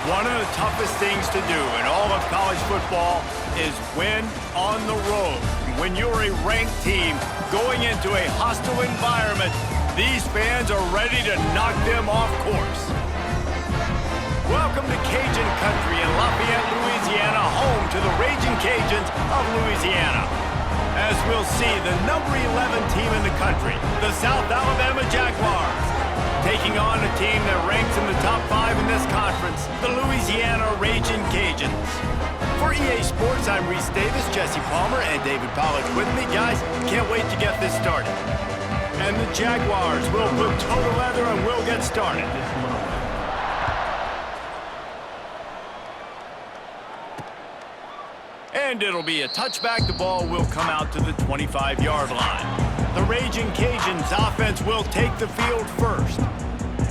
One of the toughest things to do in all of college football is win on the road. When you're a ranked team going into a hostile environment, these fans are ready to knock them off course. Welcome to Cajun Country in Lafayette, Louisiana, home to the Raging Cajuns of Louisiana. As we'll see, the number 11 team in the country, the South Alabama Jaguars, taking on a team that ranks in the top 5 in this conference, the Louisiana Raging Cajuns. For EA Sports, I'm Reese Davis, Jesse Palmer, and David Pollack with me. Guys, can't wait to get this started. And the Jaguars will put total leather and we'll get started. And it'll be a touchback. The ball will come out to the 25-yard line. The Raging Cajuns offense will take the field first.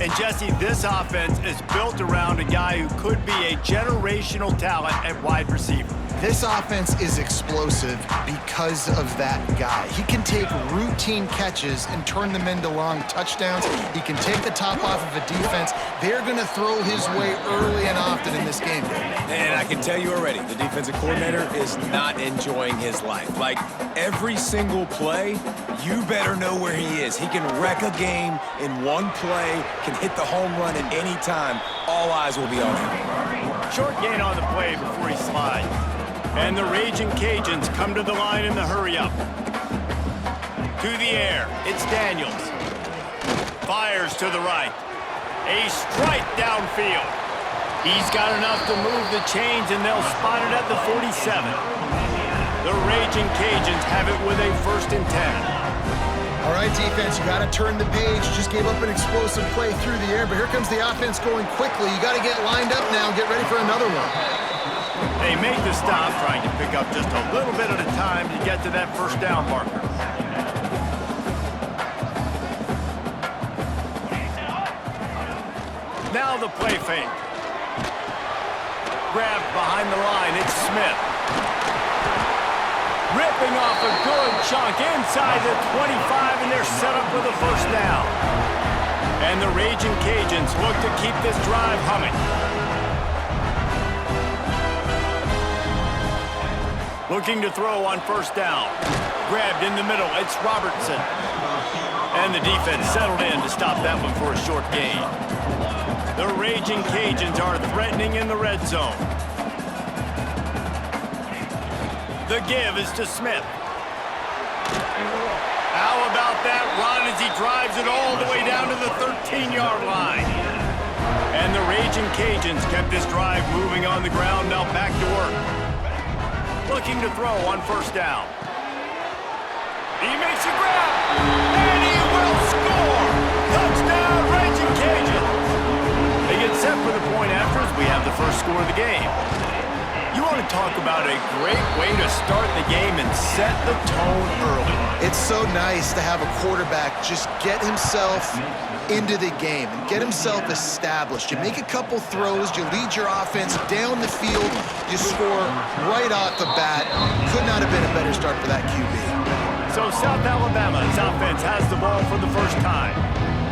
And Jesse, this offense is built around a guy who could be a generational talent at wide receiver. This offense is explosive because of that guy. He can take routine catches and turn them into long touchdowns. He can take the top off of a defense. They're going to throw his way early and often in this game. And I can tell you already, the defensive coordinator is not enjoying his life. Like, every single play, you better know where he is. He can wreck a game in one play, can hit the home run at any time. All eyes will be on him. Short gain on the play before he slides. And the Raging Cajuns come to the line in the hurry-up. To the air, it's Daniels. Fires to the right. A strike downfield. He's got enough to move the chains, and they'll spot it at the 47. The Raging Cajuns have it with a 1st and 10. All right, defense, you got to turn the page. Just gave up an explosive play through the air, but here comes the offense going quickly. You got to get lined up now and get ready for another one. They make the stop, trying to pick up just a little bit at a time to get to that 1st down marker. Now the play fake. Grabbed behind the line, it's Smith. Ripping off a good chunk inside the 25, and they're set up with a 1st down. And the Raging Cajuns look to keep this drive humming. Looking to throw on 1st down. Grabbed in the middle, it's Robertson. And the defense settled in to stop that one for a short gain. The Raging Cajuns are threatening in the red zone. The give is to Smith. How about that run as he drives it all the way down to the 13-yard line? And the Raging Cajuns kept this drive moving on the ground, now back to work. Looking to throw on 1st down. He makes a grab, and he will score! Touchdown, Raging Cajuns! They get set for the point after as we have the 1st score of the game. You want to talk about a great way to start the game and set the tone early. It's so nice to have a quarterback just get himself into the game and get himself established. You make a couple throws, you lead your offense down the field, you score right off the bat. Could not have been a better start for that QB. So South Alabama's offense has the ball for the 1st time.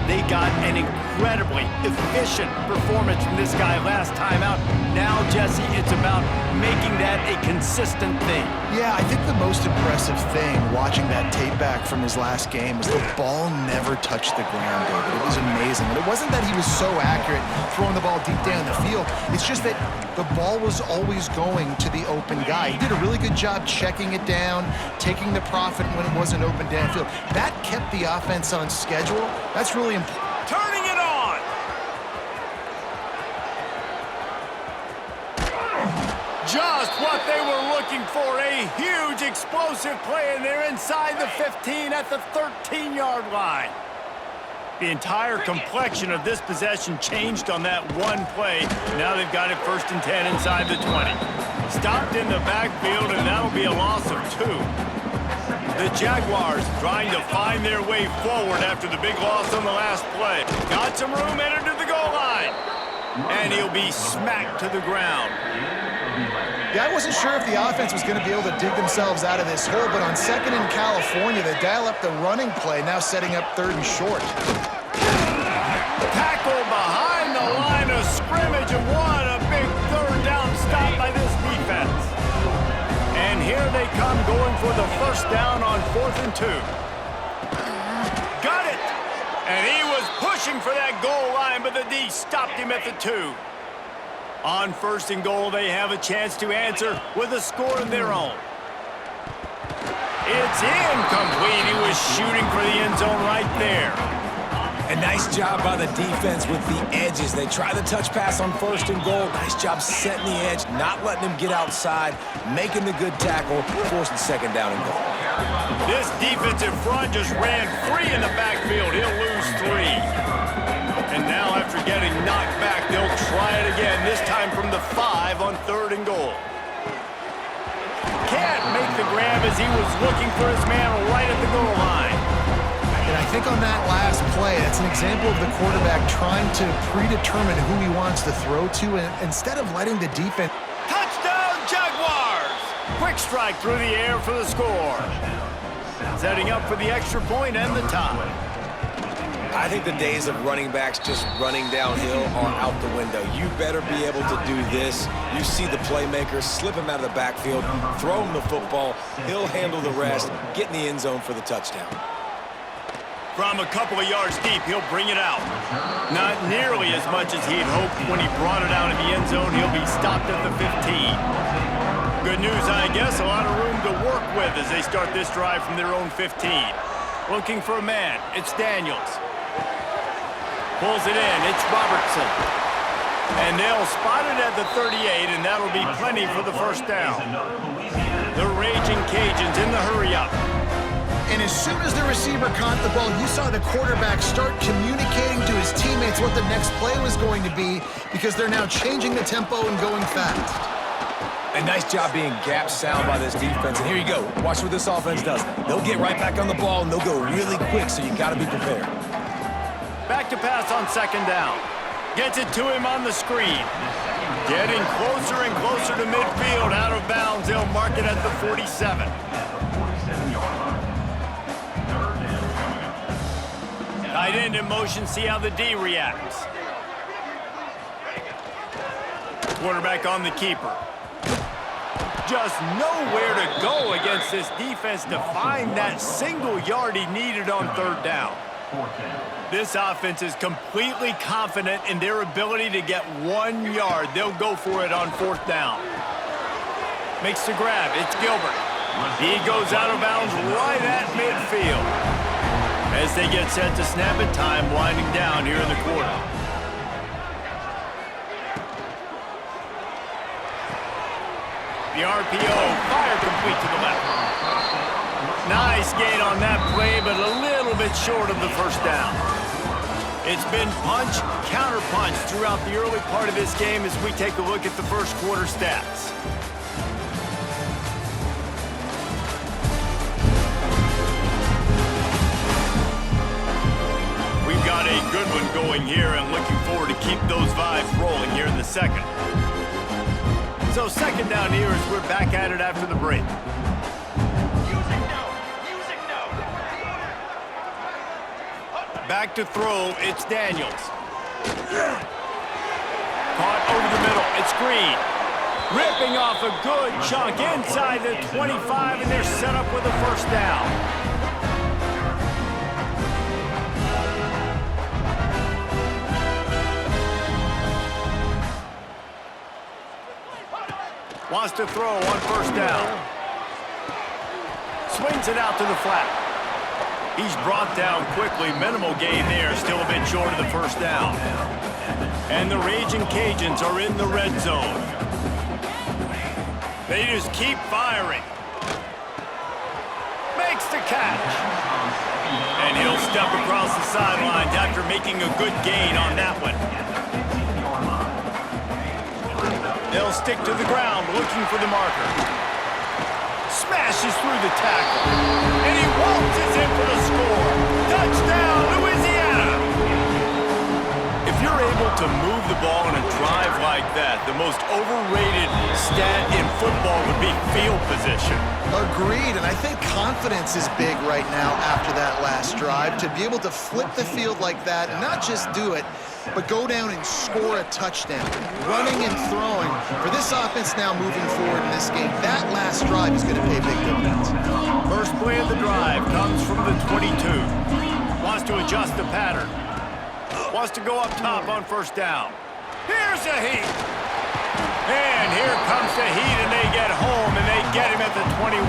They got an incredibly efficient performance from this guy last time out. Now, Jesse, it's about making that a consistent thing. Yeah, I think the most impressive thing watching that tape back from his last game was the ball never touched the ground, David. It was amazing. And it wasn't that he was so accurate throwing the ball deep down the field. It's just that the ball was always going to the open guy. He did a really good job checking it down, taking the profit when it wasn't open downfield. That kept the offense on schedule. That's really important. Turning it on! Just what they were looking for, a huge explosive play, and they're inside the 15 at the 13-yard line. The entire complexion of this possession changed on that one play. Now they've got it 1st and 10 inside the 20. Stopped in the backfield, and that'll be a loss of 2. The Jaguars trying to find their way forward after the big loss on the last play. Got some room, entered to the goal line. And he'll be smacked to the ground. Yeah, I wasn't sure if the offense was going to be able to dig themselves out of this hole, but on 2nd in California, they dial up the running play, now setting up 3rd and short. Tackle behind the line of scrimmage, and what a big stop by this defense. And here they come going for the first down on 4th and 2. Got it! And he was pushing for that goal line, but the D stopped him at the 2. On 1st and goal, they have a chance to answer with a score of their own. It's incomplete. He was shooting for the end zone right there. A nice job by the defense with the edges. They try the touch pass on 1st and goal. Nice job setting the edge, not letting him get outside, making the good tackle, forcing 2nd down and goal. This defensive front just ran free in the backfield. He'll lose 3. And now after getting knocked back, they'll try it again, this time from the 5 on 3rd and goal. Can't make the grab as he was looking for his man right at the goal line. And I think on that last play, that's an example of the quarterback trying to predetermine who he wants to throw to, and instead of letting the defense... Touchdown, Jaguars! Quick strike through the air for the score. Setting up for the extra point and the tie. I think the days of running backs just running downhill are out the window. You better be able to do this. You see the playmaker, slip him out of the backfield, throw him the football, he'll handle the rest, get in the end zone for the touchdown. From a couple of yards deep, he'll bring it out. Not nearly as much as he'd hoped when he brought it out in the end zone. He'll be stopped at the 15. Good news, I guess, a lot of room to work with as they start this drive from their own 15. Looking for a man, it's Daniels. Pulls it in, it's Robertson. And they'll spot it at the 38, and that'll be plenty for the first down. The Raging Cajuns in the hurry-up. And as soon as the receiver caught the ball, you saw the quarterback start communicating to his teammates what the next play was going to be, because they're now changing the tempo and going fast. A nice job being gap sound by this defense. And here you go. Watch what this offense does. They'll get right back on the ball, and they'll go really quick, so you got to be prepared. Back to pass on 2nd down. Gets it to him on the screen. Getting closer and closer to midfield. Out of bounds. They'll mark it at the 47. Tight end in motion. See how the D reacts. Quarterback on the keeper. Just nowhere to go against this defense to find that single yard he needed on 3rd down. This offense is completely confident in their ability to get 1 yard. They'll go for it on 4th down. Makes the grab. It's Gilbert. He goes out of bounds right at midfield. As they get set to snap it, time winding down here in the quarter. The RPO, fire complete to the left. Nice gain on that play, but a little bit short of the first down. It's been punch, counter punch throughout the early part of this game as we take a look at the first quarter stats. We've got a good one going here and looking forward to keep those vibes rolling here in the second. So 2nd down here as we're back at it after the break. Back to throw, it's Daniels. Caught over the middle, it's Green. Ripping off a good chunk inside the 25, and they're set up with a first down. Wants to throw on 1st down. Swings it out to the flat. He's brought down quickly. Minimal gain there. Still a bit short of the first down. And the Raging Cajuns are in the red zone. They just keep firing. Makes the catch. And he'll step across the sidelines after making a good gain on that one. They'll stick to the ground, looking for the marker. Smashes through the tackle. And he waltzes in for the score. Touchdown, Louisiana! If you're able to move the ball in a drive like that, the most overrated stat in football would be field position. Agreed, and I think confidence is big right now after that last drive. To be able to flip the field like that and not just do it, but go down and score a touchdown. Running and throwing. For this offense now moving forward in this game, that last drive is going to pay big dividends. First play of the drive comes from the 22. Wants to adjust the pattern. Wants to go up top on first down. Here's a heat. And here comes the heat, and they get home, and they get him at the 21.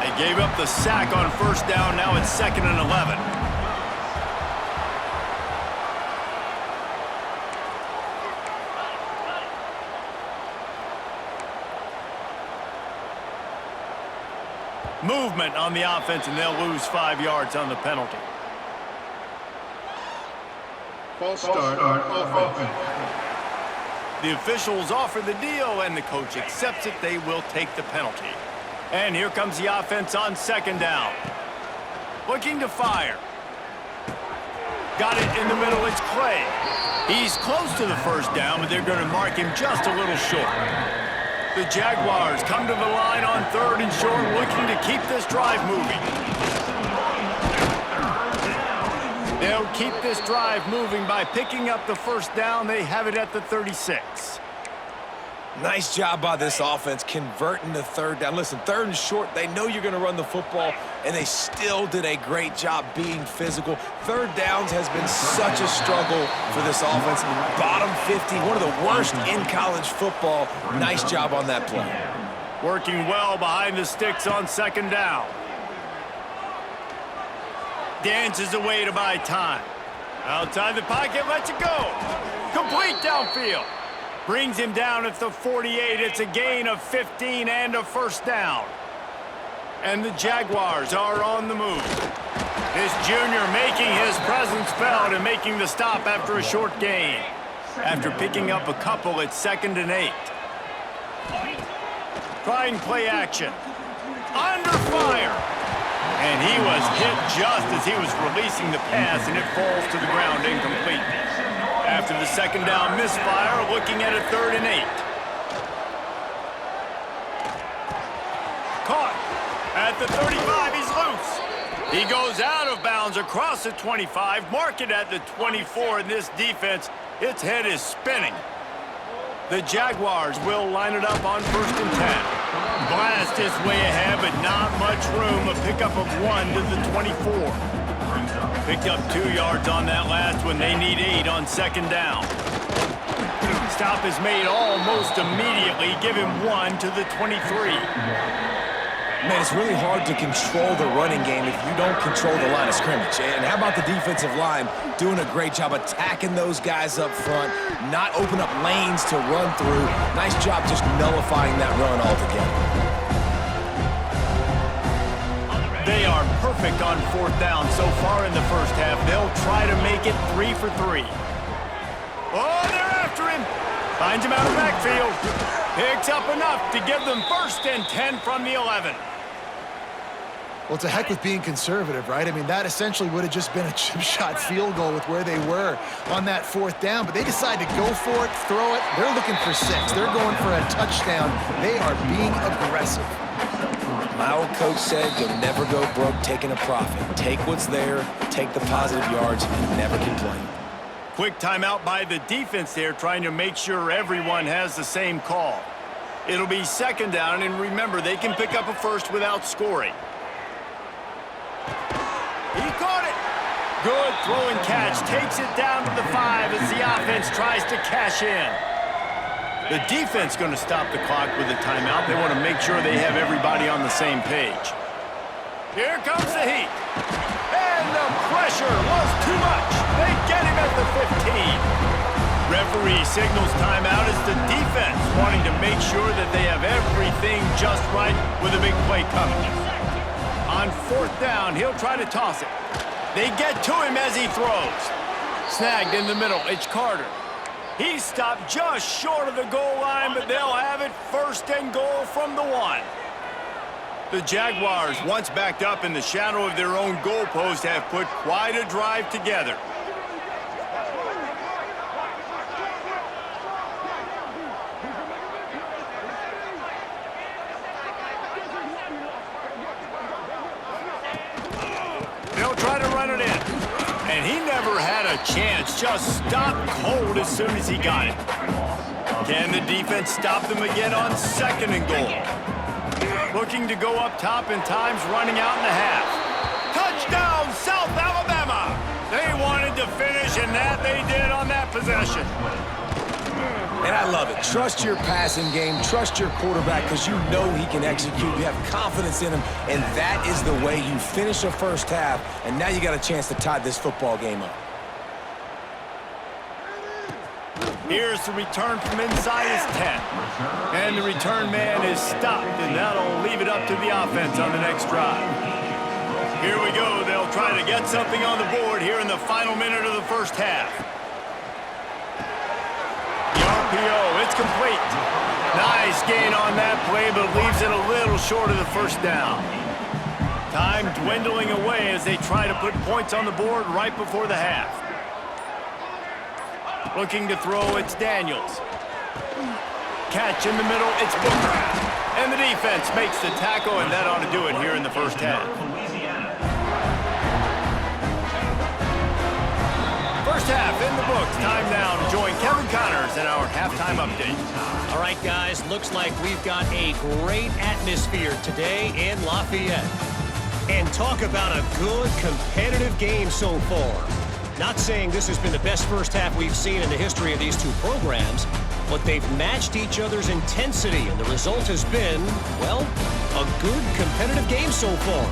They gave up the sack on first down. Now it's 2nd and 11. Movement on the offense, and they'll lose 5 yards on the penalty. False start offense. The officials offer the deal, and the coach accepts it. They will take the penalty. And here comes the offense on 2nd down. Looking to fire. Got it in the middle. It's Clay. He's close to the first down, but they're going to mark him just a little short. The Jaguars come to the line on 3rd and short, looking to keep this drive moving. They'll keep this drive moving by picking up the first down. They have it at the 36. Nice job by this offense converting the 3rd down. Listen, 3rd and short, they know you're going to run the football, and they still did a great job being physical. 3rd downs has been such a struggle for this offense. Bottom 50, one of the worst in college football. Nice job on that play. Working well behind the sticks on 2nd down. Dances away to buy time. Outside the pocket, lets it go. Complete downfield. Brings him down at the 48. It's a gain of 15 and a first down. And the Jaguars are on the move. This junior making his presence felt and making the stop after a short gain. After picking up a couple, it's 2nd and 8. Trying play action. Under fire. And he was hit just as he was releasing the pass, and it falls to the ground incomplete. After the 2nd down misfire, looking at a 3rd and 8. Caught at the 35, he's loose. He goes out of bounds across the 25, mark it at the 24, and this defense, its head is spinning. The Jaguars will line it up on 1st and 10. Blast his way ahead, but not much room. A pickup of 1 to the 24. Picked up 2 yards on that last one. They need 8 on 2nd down. Stop is made almost immediately. Give him 1 to the 23. Man, it's really hard to control the running game if you don't control the line of scrimmage. And how about the defensive line doing a great job attacking those guys up front, not open up lanes to run through. Nice job just nullifying that run altogether. They are perfect on 4th down so far in the first half. They'll try to make it 3 for 3. Oh, they're after him. Finds him out of the backfield. Picks up enough to give them 1st and 10 from the 11. Well, it's a heck with being conservative, right? I mean, that essentially would have just been a chip shot field goal with where they were on that 4th down, but they decide to go for it, throw it. They're looking for 6. They're going for a touchdown. They are being aggressive. My old coach said you'll never go broke taking a profit. Take what's there, take the positive yards, and never complain. Quick timeout by the defense there, trying to make sure everyone has the same call. It'll be 2nd down, and remember, they can pick up a 1st without scoring. He caught it. Good throw and catch. Takes it down to the 5 as the offense tries to cash in. The defense going to stop the clock with a timeout. They want to make sure they have everybody on the same page. Here comes the heat. And the pressure was too much. They get him at the 15. Referee signals timeout as the defense wanting to make sure that they have everything just right with a big play coming. On 4th down, he'll try to toss it. They get to him as he throws. Snagged in the middle, it's Carter. He's stopped just short of the goal line, but they'll have it 1st and goal from the 1. The Jaguars, once backed up in the shadow of their own goalpost, have put quite a drive together. They'll try to run it in. And he never had a chance. Just stopped cold as soon as he got it. Can the defense stop them again on 2nd and goal? Looking to go up top, and time's running out in the half. Touchdown, South Alabama! They wanted to finish, and that they did on that possession. And I love it. Trust your passing game. Trust your quarterback because you know he can execute. You have confidence in him, and that is the way you finish the first half, and now you got a chance to tie this football game up. Here's the return from inside his 10. And the return man is stopped, and that'll leave it up to the offense on the next drive. Here we go. They'll try to get something on the board here in the final minute of the first half. It's complete. Nice gain on that play, but leaves it a little short of the first down. Time dwindling away as they try to put points on the board right before the half. Looking to throw, it's Daniels. Catch in the middle, it's Booker. And the defense makes the tackle, and that ought to do it here in the first half. First half in the books. Time now to join Kevin Connors in our halftime update. All right, guys, looks like we've got a great atmosphere today in Lafayette. And talk about a good competitive game so far. Not saying this has been the best first half we've seen in the history of these two programs, but they've matched each other's intensity, and the result has been, well, a good competitive game so far.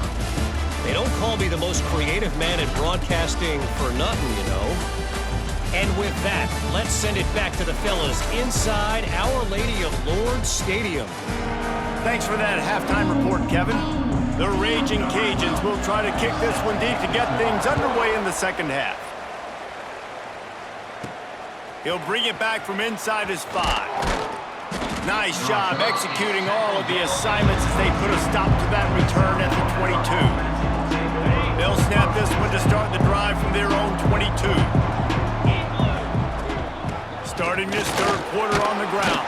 They don't call me the most creative man in broadcasting for nothing, you know. And with that, let's send it back to the fellas inside Our Lady of Lourdes Stadium. Thanks for that halftime report, Kevin. The Raging Cajuns will try to kick this one deep to get things underway in the second half. He'll bring it back from inside his 5. Nice job executing all of the assignments as they put a stop to that return at the 22. They'll snap this one to start the drive from their own 22. Starting this third quarter on the ground.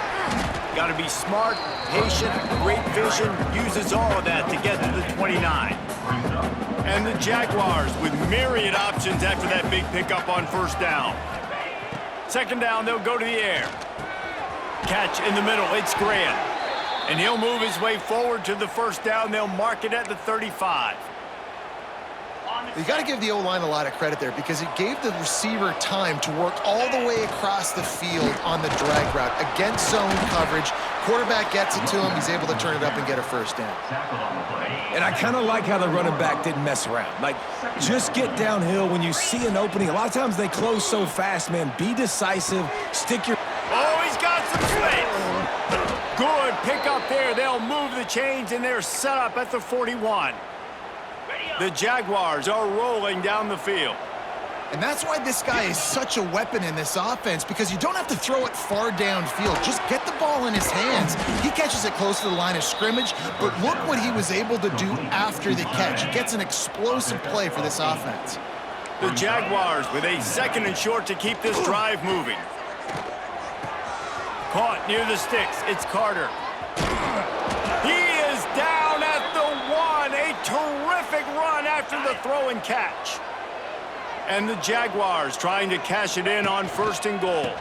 Got to be smart, patient, great vision, uses all of that to get to the 29. And the Jaguars with myriad options after that big pickup on first down. Second down, they'll go to the air. Catch in the middle, it's Graham. And he'll move his way forward to the first down. They'll mark it at the 35. You got to give the O-line a lot of credit there because it gave the receiver time to work all the way across the field on the drag route. Against zone coverage, quarterback gets it to him, he's able to turn it up and get a first down. And I kind of like how the running back didn't mess around. Like, just get downhill when you see an opening. A lot of times they close so fast, man. Be decisive, stick your... Oh, he's got some space. Good pick up there. They'll move the chains, and they're set up at the 41. The Jaguars are rolling down the field. And that's why this guy is such a weapon in this offense, because you don't have to throw it far downfield. Just get the ball in his hands. He catches it close to the line of scrimmage, but look what he was able to do after the catch. He gets an explosive play for this offense. The Jaguars with a 2nd and short to keep this drive moving. Caught near the sticks. It's Carter. He is down at the 1. A terrific run after the throw and catch. And the Jaguars trying to cash it in on 1st and goal.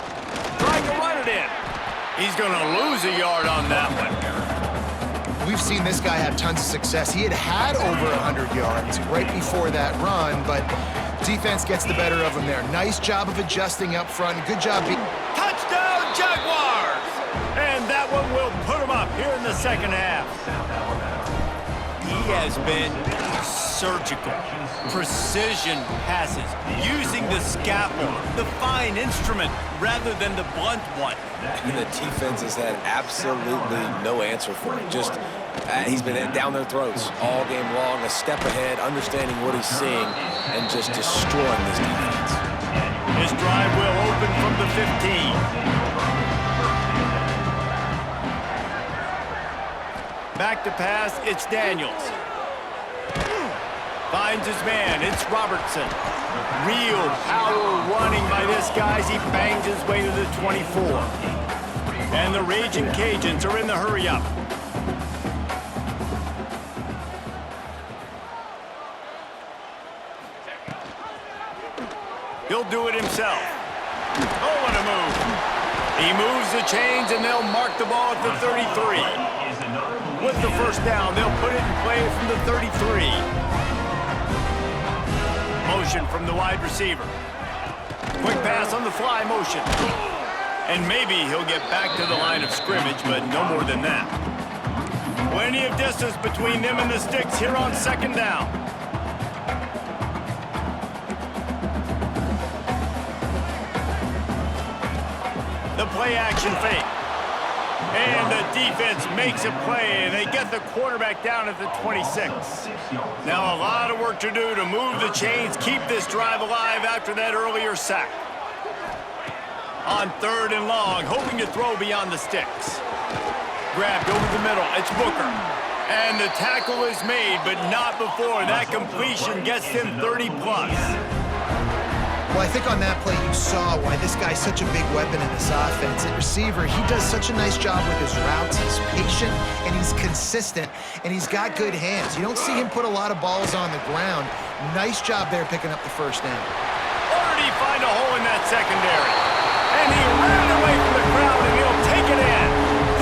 Trying to run it in. He's going to lose a yard on that one. We've seen this guy have tons of success. He had over 100 yards right before that run, but defense gets the better of him there. Nice job of adjusting up front. Good job. Touchdown, Jaguars! And that one will put him up here in the second half. He has been surgical, precision passes, using the scalpel, the fine instrument, rather than the blunt one. And the defense has had absolutely no answer for it. Just, he's been down their throats all game long, a step ahead, understanding what he's seeing, and just destroying this defense. This drive will open from the 15. Back to pass, it's Daniels. Finds his man, it's Robertson. Real power running by this guy as he bangs his way to the 24. And the Raging Cajuns are in the hurry-up. He'll do it himself. Oh, what a move. He moves the chains, and they'll mark the ball at the 33. With the first down, they'll put it in play from the 33. Motion from the wide receiver. Quick pass on the fly motion. And maybe he'll get back to the line of scrimmage, but no more than that. Plenty of distance between them and the sticks here on second down. The play action fake. And the defense makes a play, and they get the quarterback down at the 26. Now a lot of work to do to move the chains, keep this drive alive after that earlier sack. On third and long, hoping to throw beyond the sticks. Grabbed over the middle, it's Booker. And the tackle is made, but not before that completion gets him 30-plus. Well, I think on that play you saw why this guy's such a big weapon in this offense. At receiver, he does such a nice job with his routes. He's patient, and he's consistent, and he's got good hands. You don't see him put a lot of balls on the ground. Nice job there picking up the first down. Or did he find a hole in that secondary? And he ran away from the crowd, and he'll take it in.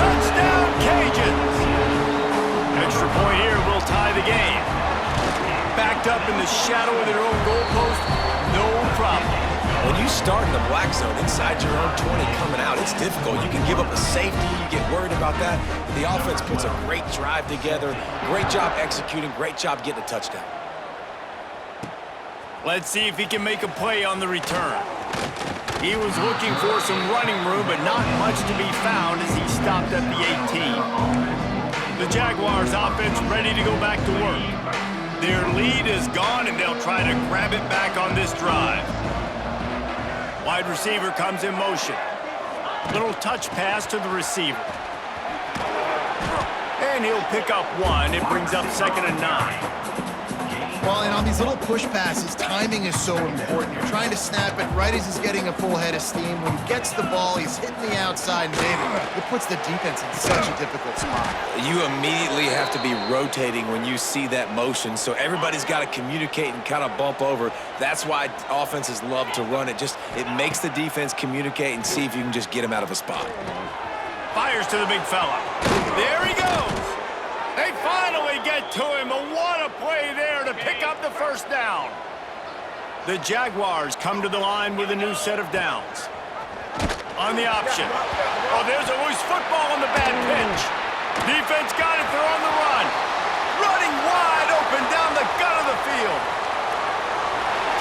Touchdown, Cajuns! Extra point here will tie the game. Backed up in the shadow of their own goalpost, no problem. When you start in the black zone inside your own 20 coming out, it's difficult. You can give up a safety. You get worried about that. The offense puts a great drive together. Great job executing. Great job getting a touchdown. Let's see if he can make a play on the return. He was looking for some running room, but not much to be found as he stopped at the 18. The Jaguars offense ready to go back to work. Their lead is gone, and they'll try to grab it back on this drive. Wide receiver comes in motion. Little touch pass to the receiver. And he'll pick up one. It brings up 2nd and 9. Well, and on these little push passes, timing is so important. You're trying to snap it right as he's getting a full head of steam. When he gets the ball, he's hitting the outside man. It puts the defense in such a difficult spot. You immediately have to be rotating when you see that motion, so everybody's got to communicate and kind of bump over. That's why offenses love to run it. It makes the defense communicate and see if you can just get him out of a spot. Fires to the big fella. There he goes. They finally get to him, and what a play there to pick up the first down. The Jaguars come to the line with a new set of downs. On the option. Oh, there's a loose football on the bad pitch. Defense got it, they're on the run. Running wide open down the gut of the field.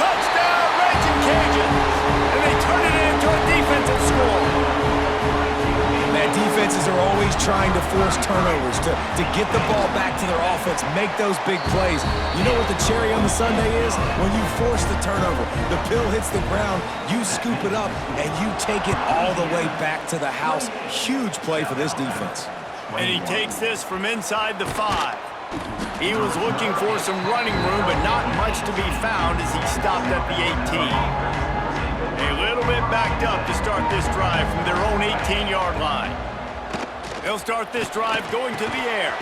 Touchdown, Raging Cajuns. And they turn it into a defensive score. Man, defenses are always trying to force turnovers to get the ball back to their offense, make those big plays. You know what the cherry on the sundae is? When you force the turnover, the pill hits the ground, you scoop it up, and you take it all the way back to the house. Huge play for this defense. And he takes this from inside the 5. He was looking for some running room, but not much to be found as he stopped at the 18. A little bit backed up to start this drive from their own 18-yard line. They'll start this drive going to the air.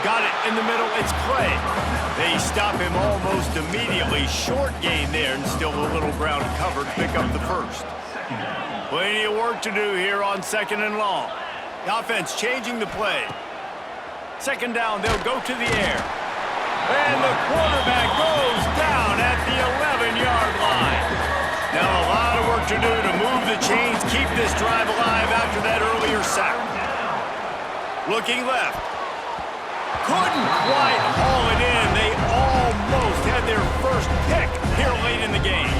Got it in the middle, it's Clay. They stop him almost immediately. Short gain there, and still a little ground cover to pick up the first. Plenty of work to do here on 2nd and long. The offense changing the play. 2nd down, they'll go to the air. And the quarterback goes down at the 11-yard line. Now a lot of work to do to move the chains, keep this drive alive after that earlier sack. Looking left. Couldn't quite haul it in. They almost had their first pick here late in the game.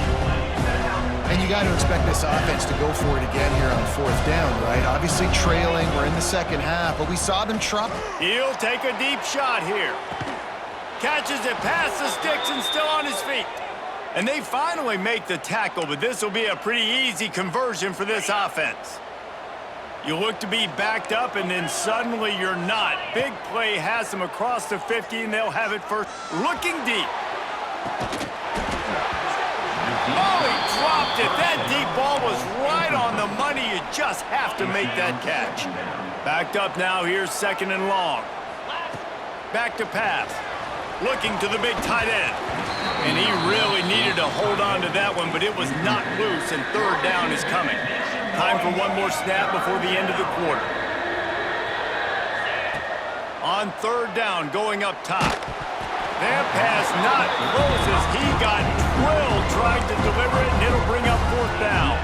And you got to expect this offense to go for it again here on 4th down, right? Obviously trailing, we're in the second half, but we saw them try. He'll take a deep shot here. Catches it past the sticks and still on his feet. And they finally make the tackle, but this will be a pretty easy conversion for this offense. You look to be backed up, and then suddenly you're not. Big play has them across the 50, and they'll have it first. Looking deep. Oh, he dropped it. That deep ball was right on the money. You just have to make that catch. Backed up now. Here's 2nd and long. Back to pass. looking to the big tight end. And he really needed to hold on to that one, but it was not loose, and third down is coming. Time for one more snap before the end of the quarter. On third down, going up top. That pass not close as he got drilled trying to deliver it, and it'll bring up fourth down.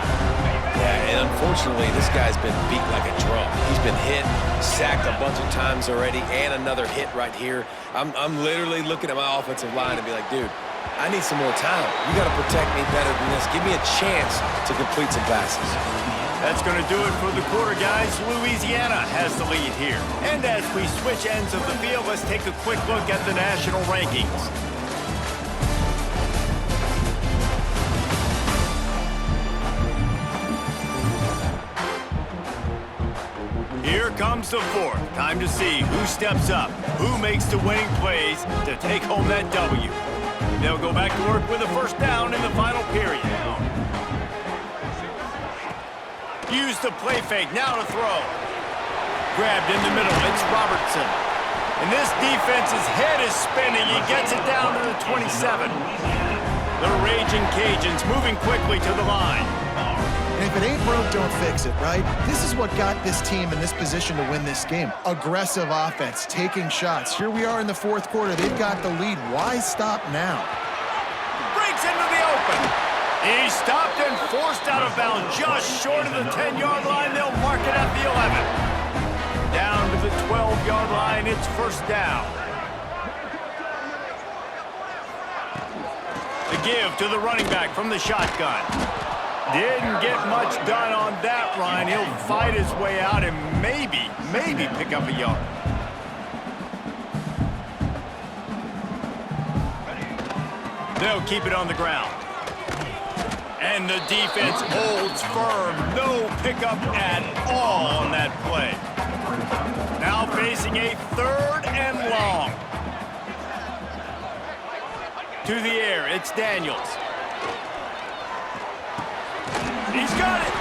Yeah, and unfortunately, this guy's been beat like a drum. He's been hit, sacked a bunch of times already, and another hit right here. I'm literally looking at my offensive line and be like, dude, I need some more time. You got to protect me better than this. Give me a chance to complete some passes. That's going to do it for the quarter, guys. Louisiana has the lead here. And as we switch ends of the field, let's take a quick look at the national rankings. Here comes the fourth. Time to see who steps up, who makes the winning plays to take home that W. They'll go back to work with a first down in the final period. Use the play fake, now to throw. Grabbed in the middle, it's Robertson. And this defense's head is spinning. He gets it down to the 27. The Raging Cajuns moving quickly to the line. And if it ain't broke, don't fix it, right? This is what got this team in this position to win this game. Aggressive offense, taking shots. Here we are in the fourth quarter. They've got the lead. Why stop now? Breaks into the open. He stopped and forced out of bounds just short of the 10-yard line. They'll mark it at the 11. Down to the 12-yard line, it's first down. The give to the running back from the shotgun. Didn't get much done on that run. He'll fight his way out and maybe pick up a yard. They'll keep it on the ground. And the defense holds firm. No pickup at all on that play. Now facing a third and long. To the air, it's Daniels. He's got it.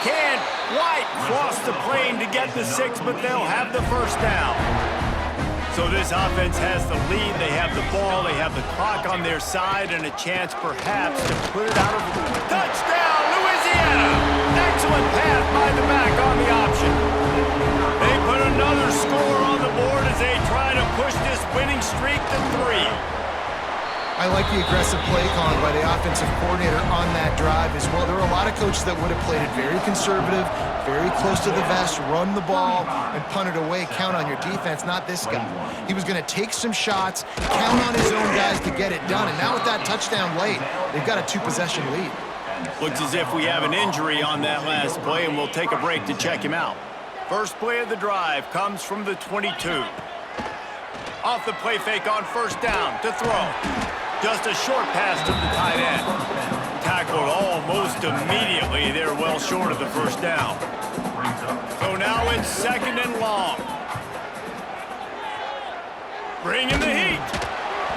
Can't quite cross the plane to get the 6, but they'll have the first down. So this offense has the lead. They have the ball. They have the clock on their side and a chance perhaps to put it out of the touchdown, Louisiana! Excellent pass by the back on the option. They put another score on the board as they try to push this winning streak to 3. I like the aggressive play calling by the offensive coordinator on that drive as well. There were a lot of coaches that would have played it very conservative, very close to the vest, run the ball, and punt it away. Count on your defense, not this guy. He was going to take some shots, count on his own guys to get it done. And now with that touchdown late, they've got a 2-possession lead. Looks as if we have an injury on that last play, and we'll take a break to check him out. First play of the drive comes from the 22. Off the play fake on first down to throw. Just a short pass to the tight end. Tackled almost immediately. They're well short of the first down. So now it's second and long. Bringing the heat.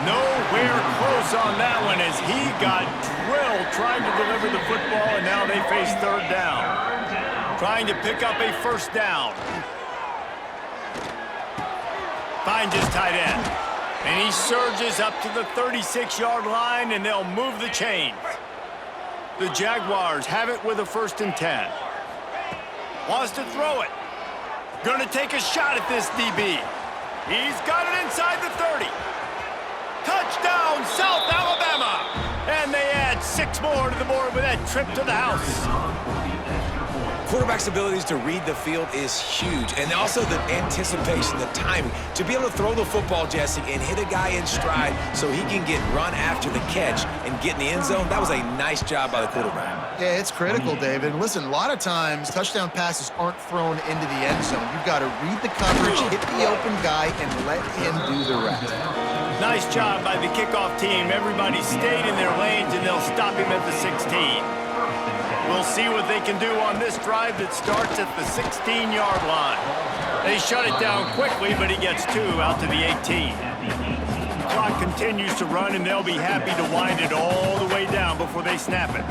Nowhere close on that one as he got drilled trying to deliver the football, and now they face third down. Trying to pick up a first down. Finds his tight end. And he surges up to the 36-yard line, and they'll move the chains. The Jaguars have it with a 1st and 10. Wants to throw it. Gonna take a shot at this DB. He's got it inside the 30. Touchdown, South Alabama! And they add 6 more to the board with that trip to the house. Quarterback's abilities to read the field is huge, and also the anticipation, the timing. To be able to throw the football, Jesse, and hit a guy in stride so he can get run after the catch and get in the end zone, that was a nice job by the quarterback. Yeah, it's critical, David. Listen, a lot of times touchdown passes aren't thrown into the end zone. You've got to read the coverage, hit the open guy, and let him do the rest. Nice job by the kickoff team. Everybody stayed in their lanes, and they'll stop him at the 16. We'll see what they can do on this drive that starts at the 16-yard line. They shut it down quickly, but he gets 2 out to the 18. The clock continues to run, and they'll be happy to wind it all the way down before they snap it.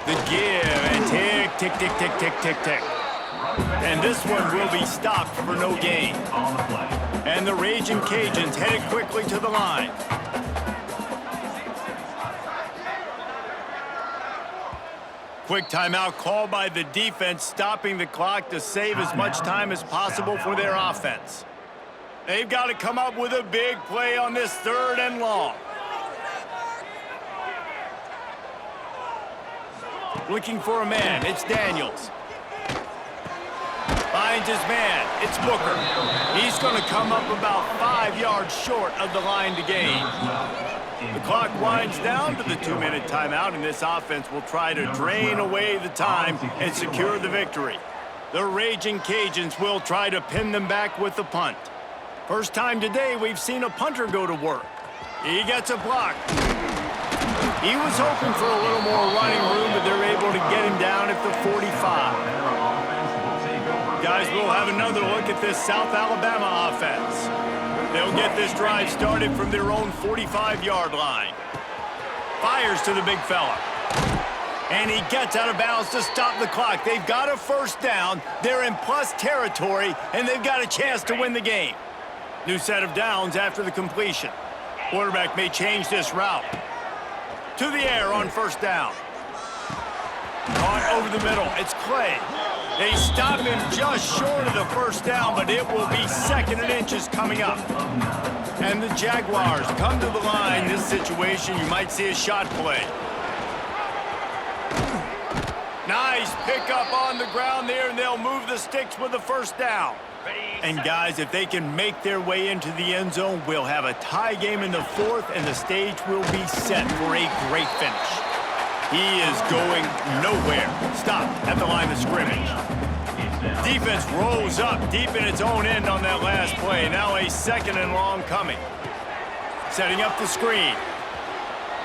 The give and tick, tick, tick, tick, tick, tick, tick. And this one will be stopped for no gain. And the Raging Cajuns headed quickly to the line. Quick timeout called by the defense, stopping the clock to save as much time as possible for their offense. They've got to come up with a big play on this 3rd and long. Looking for a man, it's Daniels. Finds his man, it's Booker. He's going to come up about 5 yards short of the line to gain. The clock winds down to the 2-minute timeout, and this offense will try to drain away the time and secure the victory. The Raging Cajuns will try to pin them back with the punt. First time today we've seen a punter go to work. He gets a block. He was hoping for a little more running room, but they're able to get him down at the 45. Guys, we'll have another look at this South Alabama offense. They'll get this drive started from their own 45-yard line. Fires to the big fella. And he gets out of bounds to stop the clock. They've got a first down. They're in plus territory, and they've got a chance to win the game. New set of downs after the completion. Quarterback may change this route. To the air on first down. Caught over the middle. It's Clay. They stop him just short of the first down, but it will be 2nd and inches coming up. And the Jaguars come to the line. This situation, you might see a shot play. Nice pickup on the ground there, and they'll move the sticks with the first down. And guys, if they can make their way into the end zone, we'll have a tie game in the 4th, and the stage will be set for a great finish. He is going nowhere. Stopped at the line of scrimmage. Defense rolls up deep in its own end on that last play. Now a 2nd and long coming. Setting up the screen.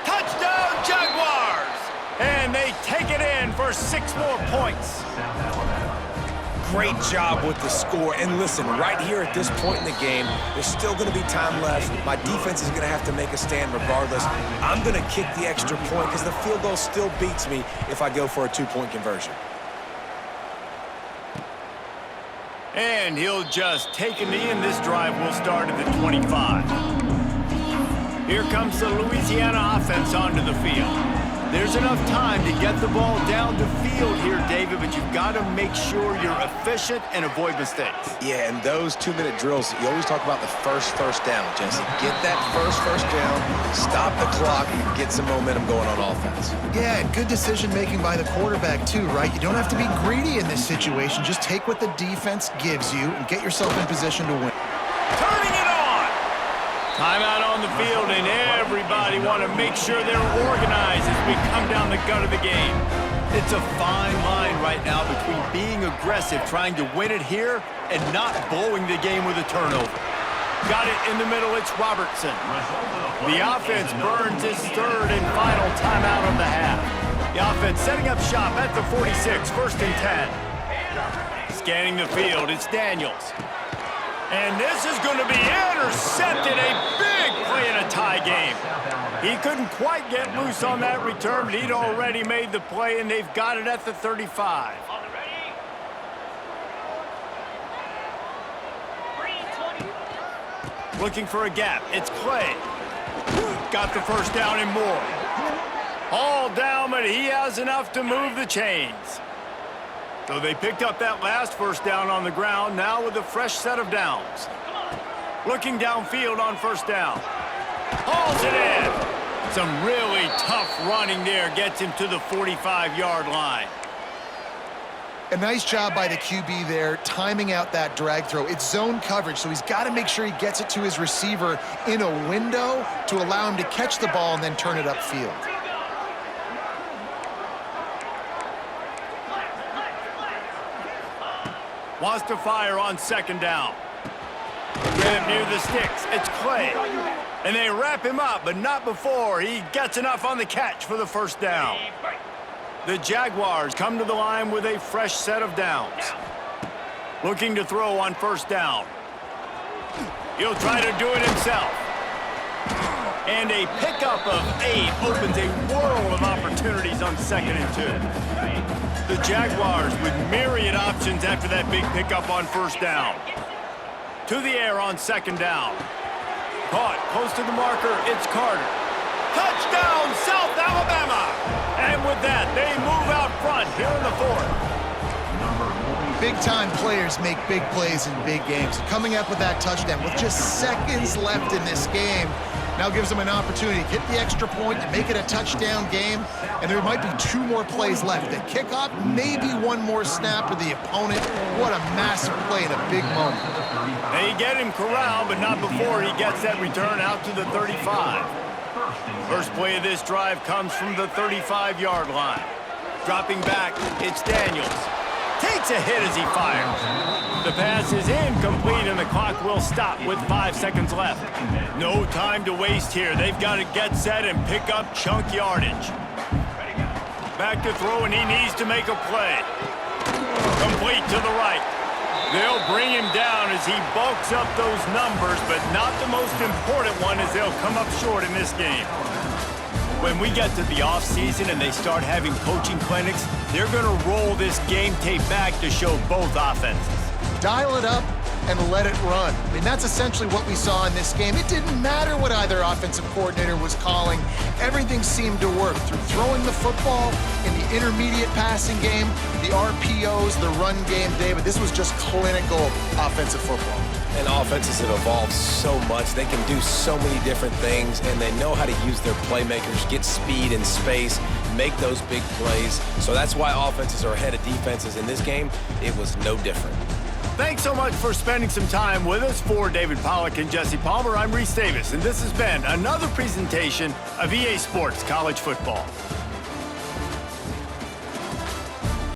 Touchdown, Jaguars! And they take it in for 6 more points. Great job with the score. And listen, right here at this point in the game, there's still going to be time left. My defense is going to have to make a stand regardless. I'm going to kick the extra point because the field goal still beats me if I go for a 2-point conversion. And he'll just take a knee, and this drive will start at the 25. Here comes the Louisiana offense onto the field. There's enough time to get the ball down the field here, David, but you've got to make sure you're efficient and avoid mistakes. Yeah, and those 2-minute drills, you always talk about the first down, Jesse. Get that first down, stop the clock, and get some momentum going on offense. Yeah, and good decision-making by the quarterback, too, right? You don't have to be greedy in this situation. Just take what the defense gives you and get yourself in position to win. Turning it on! Timeout on the field, and everybody want to make sure they're organized as we come down the gut of the game. It's a fine line right now between being aggressive, trying to win it here, and not blowing the game with a turnover. Got it in the middle, it's Robertson. The offense burns its 3rd and final timeout of the half. The offense setting up shop at the 46, 1st and 10. Scanning the field, it's Daniels. And this is going to be intercepted, a big play in a tie game. He couldn't quite get loose on that return, but he'd already made the play, and they've got it at the 35. Looking for a gap, it's Clay. Got the first down and more. All down, but he has enough to move the chains. So they picked up that last first down on the ground, now with a fresh set of downs. Looking downfield on first down. Hauls it in. Some really tough running there gets him to the 45-yard line. A nice job by the QB there, timing out that drag throw. It's zone coverage, so he's got to make sure he gets it to his receiver in a window to allow him to catch the ball and then turn it upfield. Wants to fire on 2nd down. Grab near the sticks. It's Clay. And they wrap him up, but not before he gets enough on the catch for the first down. The Jaguars come to the line with a fresh set of downs. Looking to throw on first down. He'll try to do it himself. And a pickup of 8 opens a world of opportunities on 2nd and 2. The Jaguars with myriad options after that big pickup on 1st down. To the air on 2nd down. Caught close to the marker, it's Carter. Touchdown, South Alabama! And with that, they move out front here in the 4th. Big-time players make big plays in big games. Coming up with that touchdown with just seconds left in this game now gives them an opportunity to get the extra point to make it a touchdown game, and there might be 2 more plays left. The kickoff, maybe 1 more snap of the opponent. What a massive play in a big moment. They get him corralled, but not before he gets that return out to the 35. First play of this drive comes from the 35-yard line. Dropping back, it's Daniels. Takes a hit as he fires. The pass is incomplete, and the clock will stop with 5 seconds left. No time to waste here. They've got to get set and pick up chunk yardage. Back to throw, and he needs to make a play. Complete to the right. They'll bring him down as he bulks up those numbers, but not the most important one, as they'll come up short in this game. When we get to the offseason and they start having coaching clinics, they're going to roll this game tape back to show both offenses. Dial it up and let it run. I mean, that's essentially what we saw in this game. It didn't matter what either offensive coordinator was calling. Everything seemed to work through throwing the football in the intermediate passing game, the RPOs, the run game, David. This was just clinical offensive football. And offenses have evolved so much. They can do so many different things, and they know how to use their playmakers, get speed and space, make those big plays. So that's why offenses are ahead of defenses. In this game, it was no different. Thanks so much for spending some time with us. For David Pollack and Jesse Palmer, I'm Reese Davis, and this has been another presentation of EA Sports College Football.